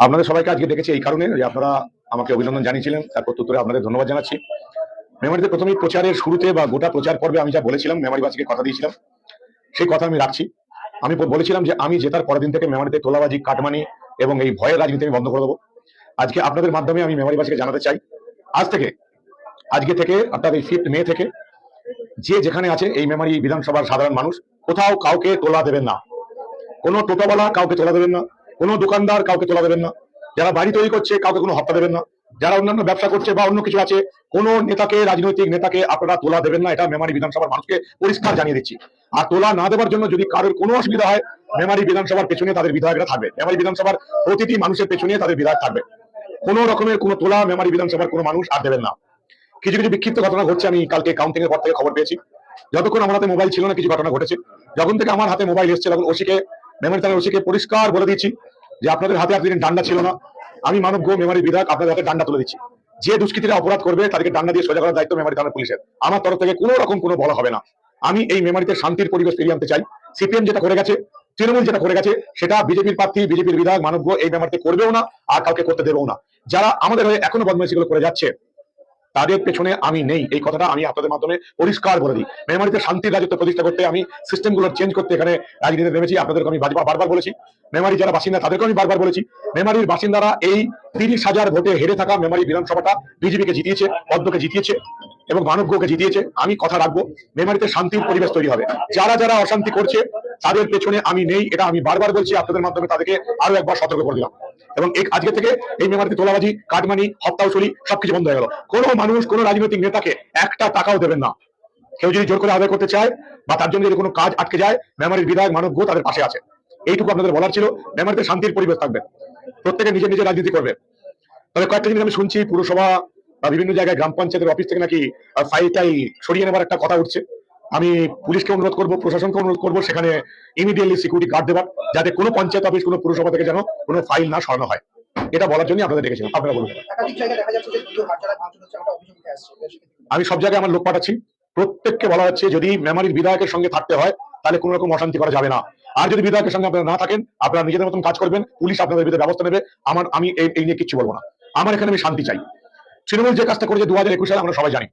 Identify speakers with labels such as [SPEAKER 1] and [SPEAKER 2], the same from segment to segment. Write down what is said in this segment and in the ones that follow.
[SPEAKER 1] আপনাদের সবাইকে আজকে ডেকেছি এই কারণে যে আপনারা আমাকে অভিনন্দন জানিয়েছিলেন, তার প্রত্যুত্তরে আপনাদের ধন্যবাদ জানাচ্ছি। মেমারিতে প্রথমেই প্রচারের শুরুতে বা গোটা প্রচার পর্বে আমি যা বলেছিলাম, মেমারিবাসীকে কথা দিয়েছিলাম, সেই কথা আমি রাখছি। আমি বলেছিলাম যে আমি জেতার পরের দিন থেকে মেমারিতে তোলাবাজি, কাটমানি এবং এই ভয়ের রাজনীতি আমি বন্ধ করে দেবো। আজকে আপনাদের মাধ্যমে আমি মেমারিবাসীকে জানাতে চাই, আজকে থেকে অর্থাৎ এই 5 মে থেকে যে যেখানে আছে এই মেমারি বিধানসভার সাধারণ মানুষ কোথাও কাউকে তোলা দেবেন না। কোনো টোটোওয়ালা কাউকে তোলা দেবেন না, কোনো দোকানদার কাউকে তোলা দেবেন না, যারা বাড়ি তৈরি করছে কাউকে কোনো হত্যা দেবেন না, যারা অন্যান্য ব্যবসা করছে বা অন্য কিছু আছে কোনো নেতাকে, রাজনৈতিক নেতাকে আপনারা তোলা দেবেন না। এটা মেমারি বিধানসভার মানুষকে পরিষ্কার জানিয়ে দিচ্ছি। আর তোলা না দেওয়ার জন্য যদি কারোর কোনো অসুবিধা হয়, মেমারি বিধানসভার পেছনে তাদের বিধায়করা থাকবে। মেমারি বিধানসভার প্রতিটি মানুষের পেছনে তাদের বিধায়ক থাকবে। কোনো রকমের কোনো তোলা মেমারি বিধানসভার কোনো মানুষ আর দেবেন না। কিছু কিছু বিক্ষিপ্ত ঘটনা ঘটছে, আমি কালকে কাউন্টিং এর পর থেকে খবর পেয়েছি। যতক্ষণ আমার হাতে মোবাইল ছিল না কিছু ঘটনা ঘটেছে। যখন থেকে আমার হাতে মোবাইল এসছে তখন মেমারি থানার ওসিকে পরিষ্কার বলে দিচ্ছি যে আপনাদের হাতে এতদিন ডান্ডা ছিল না, আমি মানব গো মেমারি বিধায়ক আপনাদের হাতে ডান্ডা তুলে দিচ্ছি। যে দুষ্কৃতীরা অপরাধ করবে তাদেরকে ডান্ডা দিয়ে সোজা করার দায়িত্ব মেমারি থানার পুলিশের। আমার তরফ থেকে কোনো রকম কোনো বলা হবে না। আমি এই মেমারিতে শান্তির পরিবেশ ফিরিয়ে আনতে চাই। সিপিএম যেটা করে গেছে, তৃণমূল যেটা করে গেছে, সেটা বিজেপির প্রার্থী, বিজেপির বিধায়ক মানব গো এই মেমারিতে করবেও না, আর কাউকে করতে দেবেও না। যারা আমাদের হয়ে এখনো বদমাইশিগুলো করে যাচ্ছে তাদের পেছনে আমি নেই, এই কথাটা আমি আপনাদের মাধ্যমে পরিষ্কার বলে দিই। মেমারিতে শান্তির রাজত্ব প্রতিষ্ঠা করতে, আমি সিস্টেমগুলো চেঞ্জ করতে এখানে রাজনীতিতে নেমেছি। আপনাদেরকে আমি বারবার বলেছি, মেমারি যারা বাসিন্দা তাদেরকে আমি বারবার বলেছি, মেমারির বাসিন্দারা এই 30,000 ভোটে হেরে থাকা মেমারি বিধানসভাটা বিজেপিকে জিতিয়েছে, পদ্মকে জিতিয়েছে এবং মানব গোকে জিতিয়েছে। আমি কথা রাখবো, মেমারিতে শান্তির পরিবেশ তৈরি হবে। যারা যারা অশান্তি করছে তাদের পেছনে আমি নেই, এটা আমি বারবার বলছি। আপনাদের মাধ্যমে তাদেরকে আরো একবার সতর্ক করে দিলাম। এবং আজকে থেকে এই মেমারিতে তোলাবাজি, কাটমানি, হত্যাশলী সবকিছু বন্ধ হয়ে গেল। কোনো মানুষ, কোনো রাজনৈতিক নেতাকে একটা টাকাও দেবেন না। কেউ যদি জোর করে আদায় করতে চায় বা তার জন্য যদি কোনো কাজ আটকে যায়, মেমারির বিধায়ক মানব গো তাদের পাশে আছে। এইটুকু আপনাদের বলার ছিল। মেমারিতে শান্তির পরিবেশ থাকবে, প্রত্যেকে নিজের নিজের রাজনীতি করবে। তবে কয়েকটা জিনিস আমি শুনছি, পুরসভা বা বিভিন্ন জায়গায় গ্রাম পঞ্চায়েতের অফিস থেকে নাকি ফাইল টাইল সরিয়ে নেবার একটা কথা উঠছে। আমি পুলিশকে অনুরোধ করবো, প্রশাসনকে অনুরোধ করবো সেখানে ইমিডিয়েটলি সিকিউরিটি গার্ড দেবার, যাতে কোনো পঞ্চায়েত অফিস, কোনো পুরসভা থেকে যেন কোনো ফাইল না সরানো হয়। এটা বলার জন্য আপনাদের ডেকেছিলাম। আপনারা বলুন। আমি সব জায়গায় আমার লোক পাঠাচ্ছি, প্রত্যেককে বলা হচ্ছে যদি মেমারির বিধায়কের সঙ্গে থাকতে হয় তাহলে কোনো রকম অশান্তি করা যাবে না। আর যদি বিধায়কের সঙ্গে আপনারা না থাকেন, আপনারা নিজেদের মতন কাজ করবেন, পুলিশ আপনাদের বিরুদ্ধে ব্যবস্থা নেবে। আমি এই নিয়ে কিচ্ছু বলবো না। আমার এখানে আমি শান্তি চাই। তৃণমূল যে কাজটা করেছে 2021 সালে আমরা সবাই জানি,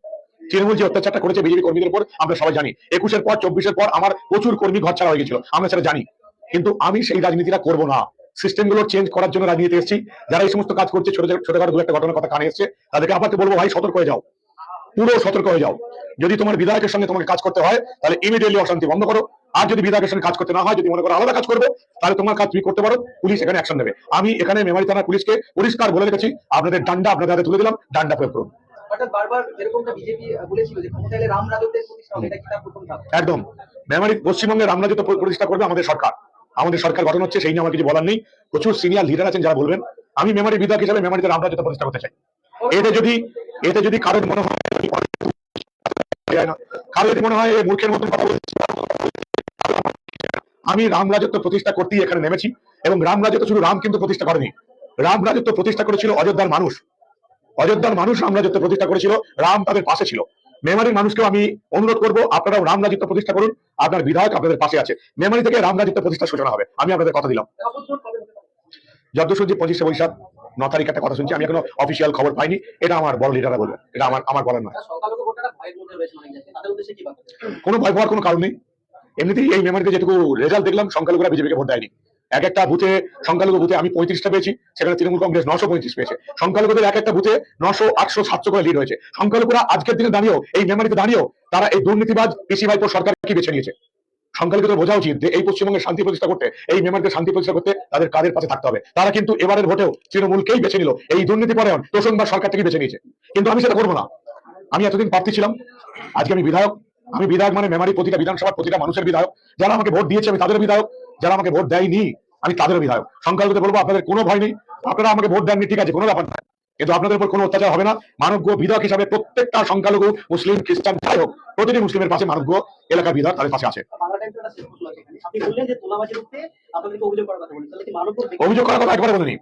[SPEAKER 1] তৃণমূল যে অত্যাচারটা করেছে বিজেপি কর্মীদের উপর আমরা সবাই জানি। 21-এর পর, 24-এর পর আমার প্রচুর কর্মী ঘর ছাড়া হয়ে গেছিল, আমরা সেটা জানি। কিন্তু আমি সেই রাজনীতিটা করবো না। সিস্টেম গুলো চেঞ্জ করার জন্য রাজনীতি এসেছি। যারা এই সমস্ত কাজ করছে, ছোটখাটো দু একটা ঘটনার কথা কানে এসছে, তাদেরকে আপাতত বলবো ভাই সতর্ক হয়ে যাও, পুরো সতর্ক হয়ে যাও। যদি তোমার বিধায়কের সঙ্গে তোমাকে কাজ করতে হয় তাহলে ইমিডিয়েটলি অশান্তি বন্ধ করো। আর যদি বিধায়কের সঙ্গে কাজ করতে না হয়, যদি মনে করো আলাদা কাজ করবে, তাহলে তোমার কাজ তুমি করতে পারো, পুলিশ এখানে অ্যাকশন নেবে। আমি এখানে মেমারি থানার পুলিশকে পরিষ্কার বলে রেখেছি, আপনাদের ডান্ডা আপনাদের হাতে তুলে দিলাম, ডান্ডা প্রয়োগ করুন। একদম মেমারি পশ্চিমবঙ্গে রাম রাজত্ব প্রতিষ্ঠা করবে আমাদের সরকার। আমাদের সরকার গঠন হচ্ছে, সেই নিয়ে আমার কিছু বলার নেই। প্রচুর সিনিয়র লিডার আছেন যারা বলবেন। আমি মেমারি বিধায়ক হিসেবে মেমারিতে রাম রাজত্ব প্রতিষ্ঠা করতে চাই। এতে যদি কারোর মনে হয়, কারো যদি মনে হয় মূর্খের মতন কথা বলছি, আমি রাম রাজত্ব প্রতিষ্ঠা করতেই এখানে নেমেছি। এবং রাম রাজত্ব শুধু রাম কিন্তু প্রতিষ্ঠা করেনি, রাম রাজত্ব প্রতিষ্ঠা করেছিল অযোধ্যার মানুষ। অযোধ্যার মানুষ রাম রাজত্ব প্রতিষ্ঠা করেছিল, রাম তাদের পাশে ছিল। মেমারির মানুষকেও আমি অনুরোধ করবো, আপনারাও রাম রাজত্ব প্রতিষ্ঠা করুন, আপনার বিধায়ক আপনাদের পাশে আছে। মেমারি থেকে রাম রাজত্ব প্রতিষ্ঠার সূচনা হবে, আমি আপনাদের কথা দিলাম। যত শুনছি 25শে বৈশাখ 9 তারিখ একটা কথা শুনছি, আমি এখনো অফিসিয়াল খবর পাইনি। এটা আমার বড় লিডাররা বলবেন, এটা আমার বলার নয়। কোনো ভয় পাওয়ার কোনো কারণ নেই। এমনিতেই এই মেমারিতে যেটুকু রেজাল্ট দেখলাম, সংখ্যালঘুরা বিজেপিকে ভোট দেয়নি। এক একটা বুথে, সংখ্যালঘু বুথে আমি 35টা পেয়েছি, সেখানে তৃণমূল কংগ্রেস 935 পেয়েছে। সংখ্যালঘুদের এক একটা বুথে 900, 800, 700 করে লিড হয়েছে। সংখ্যালঘুরা আজকের দিনে দাঁড়িয়েও, এই মেমারিতে দাঁড়িয়েও তারা এই দুর্নীতিবাজ পিসি ভাইপোর সরকারকে বেছে নিয়েছে। সংখ্যালঘুদের বোঝা উচিত যে এই পশ্চিমবঙ্গের শান্তি প্রতিষ্ঠা করতে, এই মেমারিতে শান্তি প্রতিষ্ঠা করতে তাদের কাদের পাশে থাকতে হবে। তারা কিন্তু এবারের ভোটেও তৃণমূলকেই বেছে নিল, এই দুর্নীতি পরায়ণ তোষণবাজ সরকার থেকে বেছে নিয়েছে। কিন্তু আমি সেটা করবো না। আমি এতদিন প্রার্থী ছিলাম, আজকে আমি বিধায়ক। আমি বিধায়ক মানে মেমারি প্রতিটা বিধানসভার প্রতিটা মানুষের বিধায়ক। যারা আমাকে ভোট দিয়েছে আমি তাদের বিধায়ক, যারা আমাকে ভোট দেয়নি আমি তাদের বিধায়ক। সংখ্যালঘুদের বলবো আপনাদের কোনো ভয় নেই, আপনারা আমাকে ভোট দেননি, ঠিক আছে, কোনো ব্যাপার নয়, কিন্তু আপনাদের উপর কোনো অত্যাচার হবে না। মানব বিধায়ক হিসাবে প্রত্যেকটা সংখ্যালঘু, মুসলিম, খ্রিস্টান যাই হোক, প্রতিটি মুসলিমের পাশে মানব এলাকার বিধায়ক তাদের পাশে আছে। অভিযোগ করার কথা একবারে বলিনি।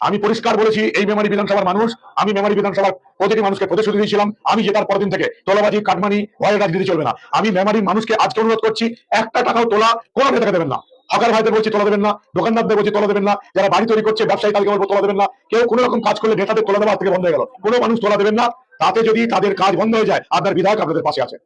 [SPEAKER 1] আমি পরিষ্কার বলেছি, এই মেমারি বিধানসভার মানুষ, আমি মেমারি বিধানসভার প্রতিটি মানুষকে প্রতিশ্রুতি দিয়েছিলাম, আমি জেতার পরের দিন থেকে তোলাবাজি, কাটমানি, ভয়ের রাজনীতি চলবে না। আমি মেমারির মানুষকে আজকে অনুরোধ করছি, একটা টাকাও তোলা কোনো নেতাকে দেবেন না। হকার ভাইদের বলছি তোলা দেবেন না, দোকানদারদের বলছি তোলা দেবেন না, যারা বাড়ি তৈরি করছে ব্যবসায়ী তাদেরকে বলবো তোলা দেবেন না। কেউ কোনো রকম কাজ করলে নেতাদের তোলা দেওয়া থেকে বন্ধ হয়ে গেল, কোনো মানুষ তোলা দেবেন না। তাতে যদি তাদের কাজ বন্ধ হয়ে যায়, আপনার বিধায়ক আপনাদের পাশে আছে।